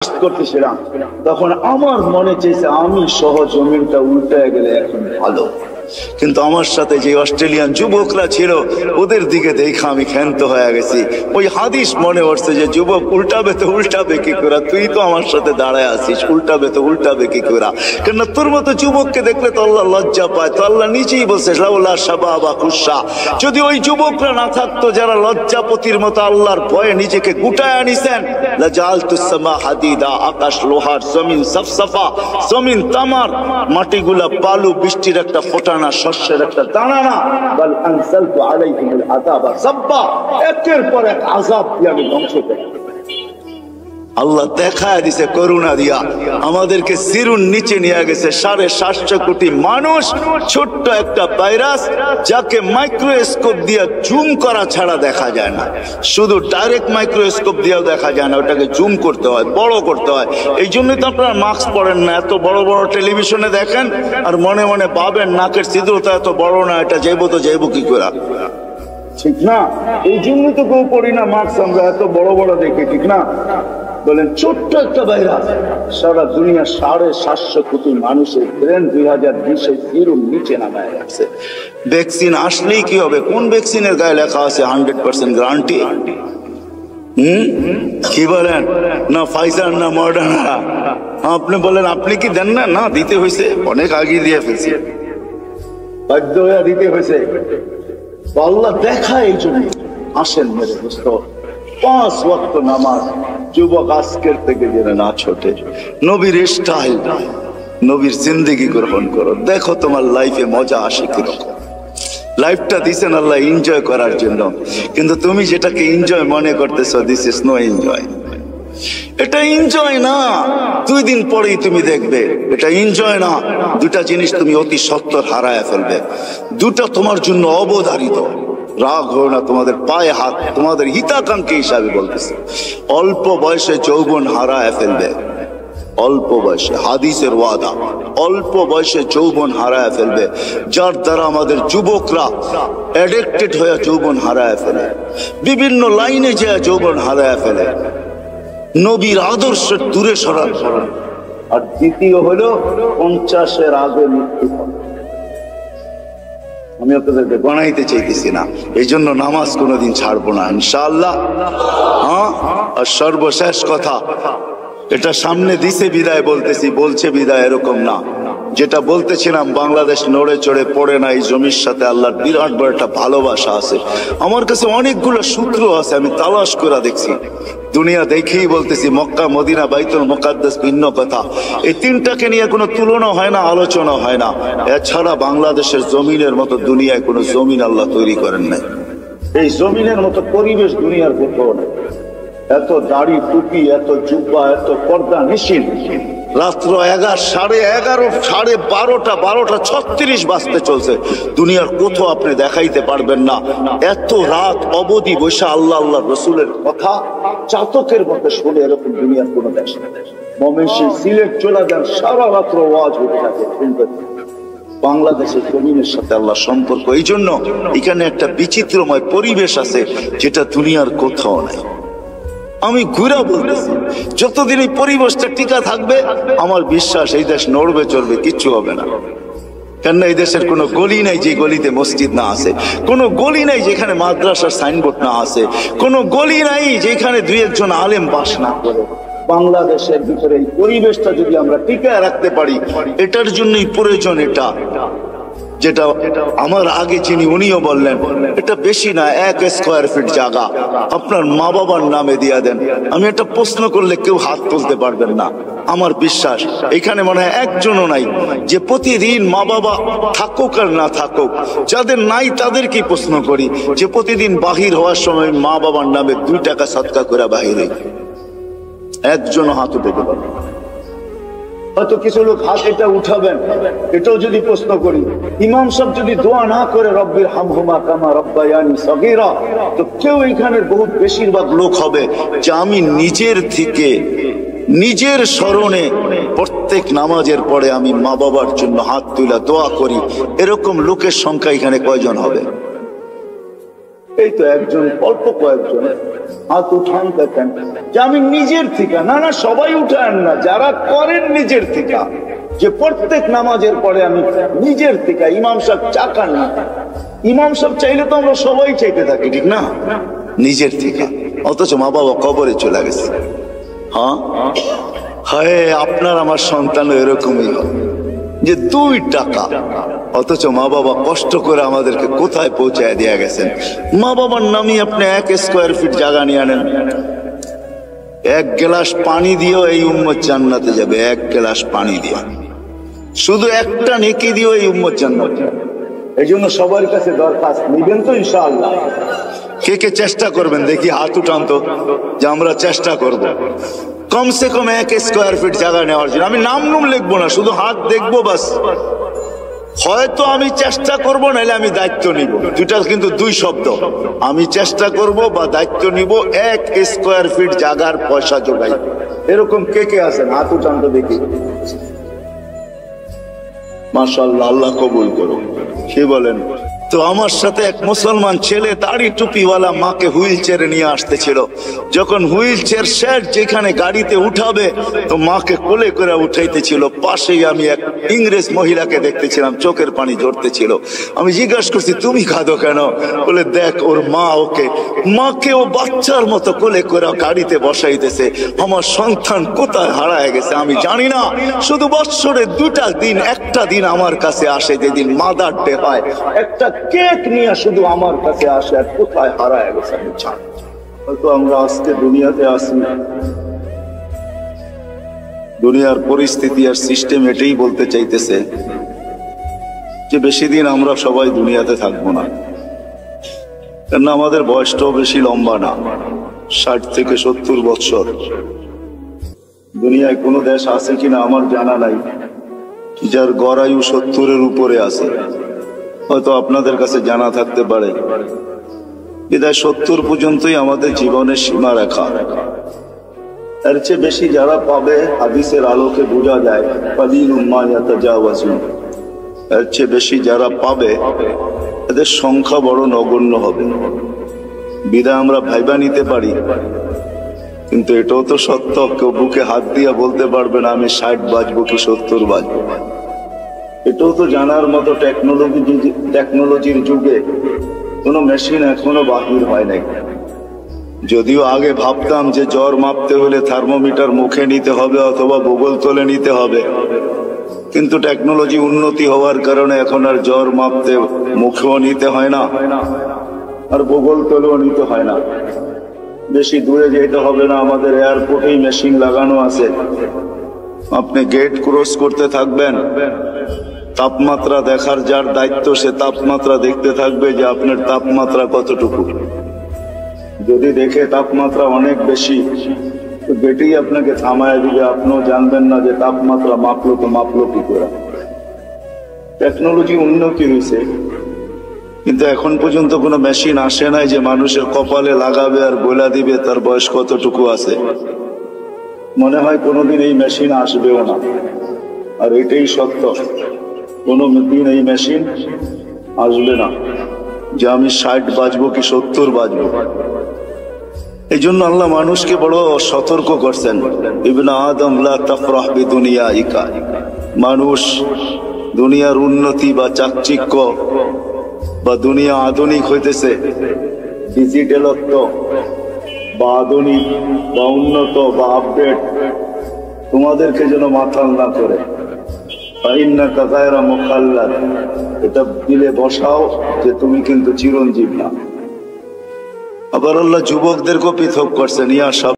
করতেছিলাম, তখন আমার মনে চেয়েছে আমি সহ জমিনটা উল্টায় গেলে এখন ভালো। কিন্তু আমার সাথে যে অস্ট্রেলিয়ান যুবকরা ছিল ওদের দিকে দেখে আমি ক্ষান্ত হয়ে গেছি। ওই হাদিস মনে পড়ছে যে যুবক উল্টাবে তো উল্টাবে কি করে, তুই তো আমার সাথে দাঁড়ায় আছিস, উল্টাবে তো উল্টাবে কি করে। কেন তোর মতো যুবককে দেখলে তো আল্লাহ লজ্জা পায়। তো আল্লাহ নিজেই বলছে লাউলা শাবাবা খুশা, যদি ওই যুবকরা না থাকতো যারা লজ্জাপতির মতো আল্লাহর ভয়ে নিজেকে গুটায় আনিছেন, লাজালতুস সামা হাদিদা, আকাশ লোহার, জমিন সফসফা, জমিন তামার, মাটিগুলা বালু, বৃষ্টির একটা ফোঁটা না, শস্যের একটা দানা না। বাল আনসালতু আলাইহিমুল আযাবা সাব্বা, একের পর এক আযাব দিয়ে আমি ধ্বংস করি। আল্লাহ দেখায় দিছে করুণা দিয়া, আমাদেরকে সিরুন নিচে নিয়ে গেছে। 750 কোটি মানুষ, ছোট্ট একটা ভাইরাস যাকে মাইক্রোস্কোপ দিয়ে জুম করা ছাড়া দেখা যায় না। শুধু ডাইরেক্ট মাইক্রোস্কোপ দিয়েও দেখা যায় না, ওটাকে জুম করতে হয়, বড় করতে হয়। এই জন্যই তো আপনারা মাস্ক পরেন না। এত বড় বড় টেলিভিশনে দেখেন আর মনে মনে ভাবেন নাকের ছিদ্রটা এত বড় না, এটা যাইবো তো যাইবো কি করে, ঠিক না? এই জন্যই তো কেউ করি না মাস্ক, আমরা এত বড় বড় দেখি, ঠিক না? বলেন ছোট্ট একটা ভাইরাস সারা দুনিয়া 750 কোটি মানুষের ব্রেন 2020-এ জিরোর নিচে নামায় রাখছে। ভ্যাকসিন আসলেই কি হবে? কোন ভ্যাকসিনের গায়ে লেখা আছে 100% গ্যারান্টি? কি বলেন? না ফাইজার না মডার্না। আপনি বলেন আপনি কি দেন না? না, দিতে হয়েছে, অনেক আগে দিয়ে ফেলছে, বাধ্য হয়ে দিতে হয়েছে। আল্লাহ দেখায় এই জন্য। আসেন মেরে দোস্ত, 5 ওয়াক্ত নামাজ যুবক আজকের থেকে যেন না ছোটে। নবীর স্টাইল, নবীর জিন্দেগি গ্রহণ করো, দেখো তোমার লাইফে মজা আসে কিরকম। লাইফটা দিছেন আল্লাহ এনজয় করার জন্য, কিন্তু তুমি যেটাকে এনজয় মনে করতেছো, দিস ইজ নো এনজয়। এটা এনজয় না, 2 দিন পরেই তুমি দেখবে এটা এনজয় না। দুটা জিনিস তুমি অতি সত্বর হারায় ফেলবে, দুটা তোমার জন্য অবধারিত। রাগ হয় না, তোমাদের পায়ে হাত, তোমাদের হিতাকাঙ্ক্ষী হিসাবে বলতেছে। অল্প বয়সে যৌবন হারায় ফেলবে, অল্প বয়সে, হাদিসের ওয়াদা, অল্প বয়সে যৌবন হারায় ফেলবে। যার দ্বারা আমাদের যুবকরা অ্যাডিক্টেড হয়ে যৌবন হারায় ফেলে, বিভিন্ন লাইনে যে যৌবন হারায় ফেলে, নবীর আদর্শের দূরে সরার। আর দ্বিতীয় হলো 50-এর আগে মৃত্যু। আমি আপনাদেরকে গণাইতে চাইতেছি না, এই জন্য নামাজ কোনোদিন ছাড়বো না ইনশাআল্লাহ। হ্যাঁ, আর সর্বশেষ কথা, এটা সামনে দিছে বিদায় বলতেছি, বলছে বিদায়, এরকম না। যেটা বলতেছিলাম, বাংলাদেশ নড়ে চড়ে পড়ে না, এই জমির সাথে আল্লাহর বিরাট বড় একটা ভালোবাসা আছে। আমার কাছে অনেকগুলো সূত্র আছে, আমি তালাশ করে দেখছি। দুনিয়া দেখেই বলতেছি, মক্কা, মদিনা, বাইতুল মুকাদ্দাস ভিন্ন কথা। এই তিনটাকে নিয়ে কোনো তুলনা হয় না, আলোচনা হয় না। এছাড়া বাংলাদেশের জমিনের মতো দুনিয়ায় কোনো জমিন আল্লাহ তৈরি করেন নাই। এই জমিনের মতো পরিবেশ দুনিয়ার কোথাও নেই। এত দাড়ি টুপি, এত জুব্বা, এত পর্দা নিশিন, রাত্র 11:30, 12:36 বাজতে চলছে। দুনিয়ার কোথাও আপনি দেখাইতে পারবেন না এত রাত অবধি বসে আল্লাহ আল্লাহ রসুলের কথা চাতকের মতো শুনে, এরকম দুনিয়ার কোনো দেশ নেই। ময়মনসিংহ, সিলেট চলে যান, সারা রাত্র ওয়াজ হতে থাকে। বাংলাদেশের জমিনের সাথে আল্লাহ সম্পর্ক, এই জন্য এখানে একটা বিচিত্রময় পরিবেশ আছে যেটা দুনিয়ার কোথাও নাই। আমি ঘুরা বলতেছি, যতদিন এই পরিবেশটা টিকা থাকবে আমার বিশ্বাস এই দেশ নড়বে চড়বে, কিচ্ছু হবে না। কেননা এই দেশের কোনো গলি নাই যে গলিতে মসজিদ না আছে, কোনো গলি নাই যেখানে মাদ্রাসার সাইনবোর্ড না আছে, কোনো গলি নাই যেখানে 2-1 আলেম বাস না করে। বাংলাদেশের ভিতরে এই পরিবেশটা যদি আমরা টিকায় রাখতে পারি, এটার জন্যই প্রয়োজন। এটা যেটা আমার আগে যিনি উনিও বললেন, এটা বেশি না, 1 স্কয়ার ফিট জায়গা আপনার মা বাবার নামে দিয়া দেন। আমি একটা প্রশ্ন করলে কেউ হাত তুলতে পারবেন না। আমার বিশ্বাস এখানে মনে হয় একজনও নাই যে প্রতিদিন মা বাবা থাকুক আর না থাকুক, যাদের নাই তাদেরকেই প্রশ্ন করি যে প্রতিদিন বাহির হওয়ার সময় মা বাবার নামে 2 টাকা সদকা করে বাহিরে, একজনও হাত উঠাতে পারবে। হয়তো কিছু লোক হাত এটা উঠাবেন, এটাও যদি প্রশ্ন করি, ইমাম সাহেব যদি দোয়া না করে রব্বির হামহুমা কামা রব্বায়ানি সগীরা, তো কেউ এখানের বহুত বেশিরভাগ লোক হবে যে আমি নিজের থেকে, নিজের স্মরণে প্রত্যেক নামাজের পরে আমি মা বাবার জন্য হাত তুলে দোয়া করি। এরকম লোকের সংখ্যা এখানে কয়জন হবে? এই তো একজন, অল্প কয়েকজন হাত উঠান, দেখেন যে আমি নিজের থেকে, না না সবাই উঠান না, যারা করেন নিজের থেকে, যে প্রত্যেক নামাজের পরে আমি নিজের থেকে, ইমাম সাহেব চাকান না, ইমাম সাহেব চাইলে তো আমরা সবাই চাইতে থাকি, ঠিক না? নিজের থেকে, অথচ মা বাবা কবরে চলে গেছে। হ্যাঁ হায়, আপনার আমার সন্তান এরকমই যে 2 টাকা, অথচ মা বাবা কষ্ট করে আমাদেরকে কোথায় পৌঁছায় দিয়ে গেছেন। মা বাবার নামই আপনি 1 স্কয়ার ফিট জায়গা নিয়ে আনেন, 1 গ্লাস পানি দিয়েও এই উম্মত জান্নাতে যাবে, 1 গ্লাস পানি দিয়ে, শুধু একটা নেকি দিয়েও এই উম্মত জান্নাতে। এই জন্য সবার কাছে দরখাস্ত, নিবেন তো ইনশাআল্লাহ? কে কে চেষ্টা করবেন দেখি, হাত উঠান তো, যে আমরা চেষ্টা করব কমসে কম 1 স্কয়ার ফিট জায়গা নেওয়ার জন্য। আমি নাম নুম লিখবো না, শুধু হাত দেখবো বাস। হয়তো আমি চেষ্টা করব, নাহলে আমি দায়িত্ব নিব, দুটা কিন্তু 2 শব্দ। আমি চেষ্টা করব বা দায়িত্ব নিব 1 স্কয়ার ফিট জায়গার পয়সা জোগাই। এরকম কে কে আছেন? হাত উঠান তো দেখি। মাশাআল্লাহ, আল্লাহ কবুল করুন। কি বলেন? তো আমার সাথে এক মুসলমান ছেলে দাড়ি টুপিওয়ালা মাকে হুইল চেয়ারে নিয়ে আসতেছিল। যখন হুইল চেয়ার শেষ যেখানে গাড়িতে উঠাবে, তো মাকে কোলে করে উঠাইতেছিল। পাশেই আমি এক ইংরেজ মহিলাকে দেখতেছিলাম, চোখের পানি ঝরতেছিল। আমি জিজ্ঞাসা করছি, তুমি কাঁদো কেন? বলে, দেখ ওর মা মাকে ও বাচ্চার মতো কোলে করে গাড়িতে বসাইতেছে। আমার সন্তান কোথায় হারায় গেছে আমি জানি না, শুধু বৎসরে 2টা দিন, একটা দিন আমার কাছে আসে, যেদিন মাদার ডে হয়, একটা কেক নিয়ে শুধু আমার কাছে আসে, আর কোথায় হারায় গেছে আমি জানি। হয়তো আমরা আজকে দুনিয়াতে আসি, দুনিয়ার পরিস্থিতি আর সিস্টেম এটাই বলতে চাইতেছে যে বেশি দিন আমরা সবাই দুনিয়াতে থাকবো না, কেননা আমাদের বয়সটাও বেশি লম্বা না, 60 থেকে 70 বছর। দুনিয়ায় কোনো দেশ আছে কিনা আমার জানা নাই যার গড় আয়ু 70-এর উপরে আছে, হয়তো আপনাদের কাছে জানা থাকতে পারে। বিদায় 70 পর্যন্তই আমাদের জীবনের সীমা রেখা। এর চেয়ে বেশি যারা পাবে, হাদিসের আলোকে বোঝা যায়, কালিলুম মা ইয়াতাজাওয়াজুন, এর চেয়ে বেশি যারা পাবে এদের সংখ্যা বড় নগণ্য হবে। বিদায় আমরা ভাইবা নিতে পারি, কিন্তু এটাও তো সত্য, কেউ বুকে হাত দিয়ে বলতে পারবে না আমি 60 বাজবো কি 70 বাজবো। এটাও তো জানার মতো টেকনোলজির যুগে কোনো মেশিন এখনো বাহির হয় নাই। যদিও আগে ভাবতাম যে জ্বর মাপতে হলে থার্মোমিটার মুখে নিতে হবে অথবা ভূগোল তলে নিতে হবে, কিন্তু টেকনোলজি উন্নতি হওয়ার কারণে এখন আর জ্বর মাপতে মুখেও নিতে হয় না, আর ভূগোল তলেও নিতে হয় না। বেশি দূরে যেতে হবে না, আমাদের এয়ারপোর্টেই মেশিন লাগানো আছে। আপনি গেট ক্রস করতে থাকবেন, তাপমাত্রা দেখার যার দায়িত্ব সে তাপমাত্রা দেখতে থাকবে যে আপনার তাপমাত্রা কতটুকু। যদি দেখে তাপমাত্রা অনেক বেশি, তো গেটেই আপনাকে থামায় দিবে, আপনিও জানবেন না যে তাপমাত্রা মাপলো তো মাপলো কি করে। টেকনোলজি উন্নতি হয়েছে, কিন্তু এখন পর্যন্ত কোনো মেশিন আসে নাই যে মানুষের কপালে লাগাবে আর বলে দিবে তার বয়স কতটুকু আছে। মনে হয় কোনোদিন এই মেশিন আসবেও না, আর এটাই সত্য, কোনোদিন এই মেশিন আসবে না যে আমি 60 বাজবো কি 70 বাজবো। এই জন্য আল্লাহ মানুষকে বড় সতর্ক করছেন, ইবনে আদম লা তাফরাহ বিদুনিয়াইকা, মানুষ দুনিয়ার উন্নতি বা চাকচিক্য বা দুনিয়া আধুনিক হইতেছে, ডিজিটালত্ব বা আধুনিক বা উন্নত বা আপডেট তোমাদেরকে যেন মাতাল না করে। এটা দিলে বসাও যে তুমি কিন্তু চিরঞ্জীব না। আবার আল্লাহ যুবকদেরকেও পৃথক করছেন, ইয়া